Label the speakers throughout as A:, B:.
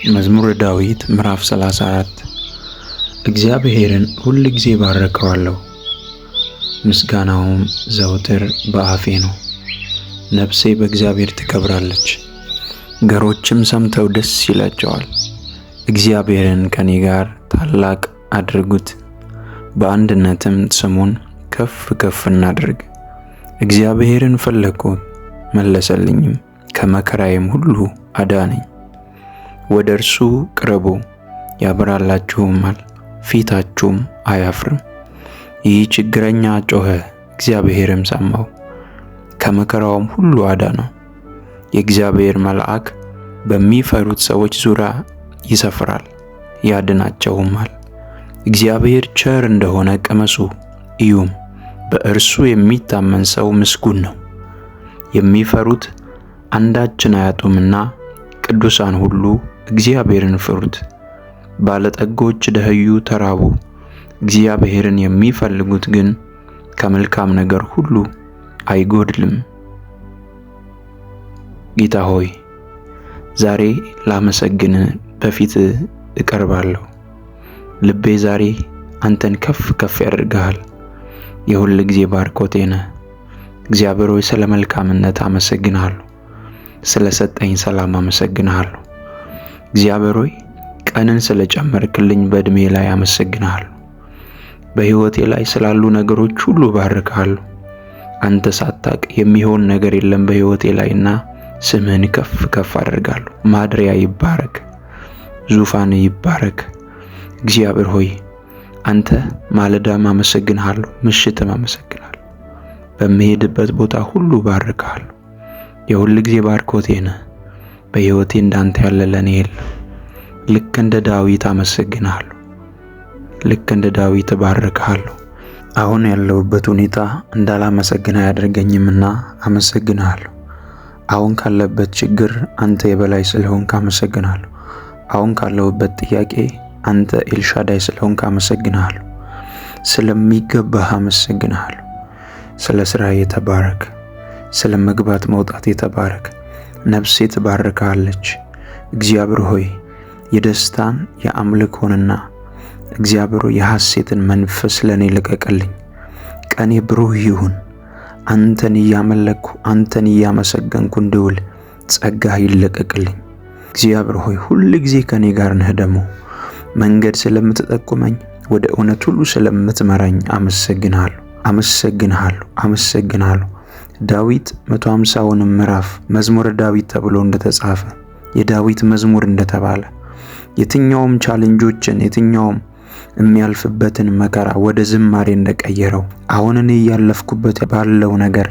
A: መዝሙረ ዳዊት ምዕራፍ 34 እግዚአብሔርን ሁል ጊዜ ባርከዋለሁ፣ ምስጋናውም ዘወትር በአፌ ነው። ነፍሴ በእግዚአብሔር ትከብራለች፣ ገሮችም ሰምተው ደስ ይላቸዋል። እግዚአብሔርን ከኔ ጋር ታላቅ አድርጉት፣ በአንድነትም ስሙን ከፍ ከፍ እናድርግ። እግዚአብሔርን ፈለግኩት መለሰልኝም፣ ከመከራዬም ሁሉ አዳነኝ። ወደ እርሱ ቅረቡ ያበራላችሁማል፣ ፊታችሁም አያፍርም። ይህ ችግረኛ ጮኸ፣ እግዚአብሔርም ሰማው፣ ከመከራውም ሁሉ አዳነው። የእግዚአብሔር መልአክ በሚፈሩት ሰዎች ዙሪያ ይሰፍራል ያድናቸውማል። እግዚአብሔር ቸር እንደሆነ ቅመሱ እዩም፣ በእርሱ የሚታመን ሰው ምስጉን ነው። የሚፈሩት አንዳችን አያጡምና ቅዱሳን ሁሉ እግዚአብሔርን ፍሩት። ባለጠጎች ደኸዩ ተራቡ፣ እግዚአብሔርን የሚፈልጉት ግን ከመልካም ነገር ሁሉ አይጎድልም። ጌታ ሆይ ዛሬ ላመሰግን በፊት እቀርባለሁ። ልቤ ዛሬ አንተን ከፍ ከፍ ያደርግሃል። የሁል ጊዜ ባርኮቴ ነህ። እግዚአብሔር ሆይ ስለ መልካምነት አመሰግንሃለሁ፣ ስለ ሰጠኝ ሰላም አመሰግንሃለሁ። እግዚአብሔር ሆይ ቀንን ስለጨመርክልኝ በእድሜ ላይ አመሰግንሃለሁ። በሕይወቴ ላይ ስላሉ ነገሮች ሁሉ ባርክሃለሁ። አንተ ሳታቅ የሚሆን ነገር የለም በሕይወቴ ላይና ስምህን ከፍ ከፍ አደርጋለሁ። ማደሪያ ይባረክ፣ ዙፋን ይባረክ። እግዚአብሔር ሆይ አንተ ማለዳም አመሰግንሃለሁ፣ ምሽትም አመሰግንሃለሁ። በምሄድበት ቦታ ሁሉ ባርክሃለሁ። የሁል ጊዜ ባርኮቴ ነህ። በሕይወቴ እንዳንተ ያለ ለኔ የለም። ልክ እንደ ዳዊት አመሰግንሃለሁ፣ ልክ እንደ ዳዊት ባርክሃለሁ። አሁን ያለሁበት ሁኔታ እንዳላመሰግን አያደርገኝምና አመሰግንሃለሁ። አሁን ካለበት ችግር አንተ የበላይ ስለሆንክ አመሰግንሃለሁ። አሁን ካለሁበት ጥያቄ አንተ ኤልሻዳይ ስለሆንክ አመሰግንሃለሁ። ስለሚገባህ አመሰግንሃለሁ። ስለ ስራዬ ተባረክ፣ ስለ መግባት መውጣት የተባረክ። ነፍሴ ትባርካለች። እግዚአብሔር ሆይ የደስታን የአምልኮንና እግዚአብሔር ሆይ የሐሴትን መንፈስ ለኔ ልቀቅልኝ። ቀኔ ብሩህ ይሁን። አንተን እያመለኩ አንተን እያመሰገንኩ እንድውል ጸጋህ ይለቀቅልኝ። እግዚአብሔር ሆይ ሁል ጊዜ ከኔ ጋር ነህ። ደግሞ መንገድ ስለምትጠቁመኝ ወደ እውነት ሁሉ ስለምትመራኝ አመሰግንሃለሁ፣ አመሰግንሃለሁ፣ አመሰግንሃለሁ። ዳዊት 150ውን ምዕራፍ መዝሙረ ዳዊት ተብሎ እንደተጻፈ የዳዊት መዝሙር እንደተባለ የትኛውም ቻሌንጆችን የትኛውም የሚያልፍበትን መከራ ወደ ዝማሬ እንደቀየረው አሁን እኔ ያለፍኩበት ባለው ነገር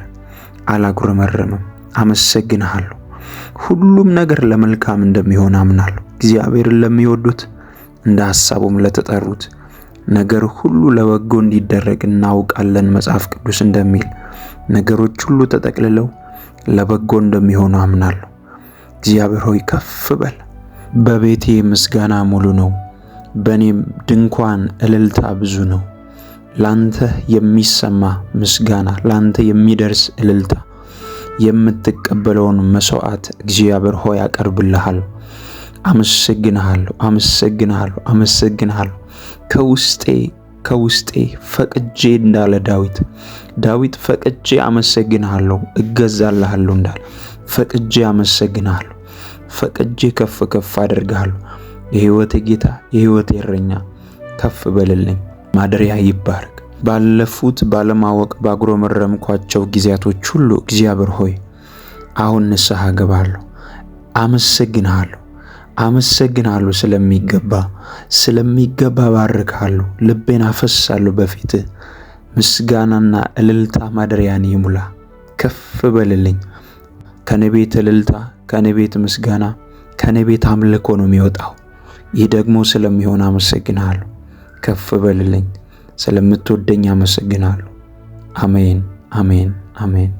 A: አላጉረመረምም። አመሰግንሃለሁ። ሁሉም ነገር ለመልካም እንደሚሆን አምናለሁ። እግዚአብሔርን ለሚወዱት እንደ ሐሳቡም ለተጠሩት ነገር ሁሉ ለበጎ እንዲደረግ እናውቃለን። መጽሐፍ ቅዱስ እንደሚል ነገሮች ሁሉ ተጠቅልለው ለበጎ እንደሚሆኑ አምናለሁ። እግዚአብሔር ሆይ ከፍ በል። በቤቴ ምስጋና ሙሉ ነው፣ በእኔም ድንኳን እልልታ ብዙ ነው። ላንተ የሚሰማ ምስጋና፣ ላንተ የሚደርስ እልልታ፣ የምትቀበለውን መስዋዕት እግዚአብሔር ሆይ አቀርብልሃለሁ። አመሰግንሃለሁ፣ አመሰግንሃለሁ፣ አመሰግንሃለሁ። ከውስጤ ፈቅጄ እንዳለ ዳዊት ፈቅጄ አመሰግንሃለሁ እገዛልሃለሁ እንዳለ ፈቅጄ አመሰግንሃለሁ፣ ፈቅጄ ከፍ ከፍ አደርግሃለሁ። የሕይወቴ ጌታ፣ የሕይወቴ እረኛ ከፍ በልልኝ። ማደሪያ ይባረክ። ባለፉት ባለማወቅ ባጉረመረምኳቸው ጊዜያቶች ሁሉ እግዚአብሔር ሆይ አሁን ንስሐ ገባለሁ። አመሰግንሃለሁ፣ አመሰግንሃለሁ። ስለሚገባ ባርክሃለሁ። ልቤን አፈሳለሁ በፊትህ። ምስጋናና እልልታ ማደሪያን ይሙላ። ከፍ በልልኝ። ከኔ ቤት እልልታ፣ ከኔ ቤት ምስጋና፣ ከኔ ቤት አምልኮ ነው የሚወጣው። ይህ ደግሞ ስለሚሆን አመሰግንሃለሁ። ከፍ በልልኝ። ስለምትወደኝ አመሰግንሃለሁ። አሜን፣ አሜን፣ አሜን።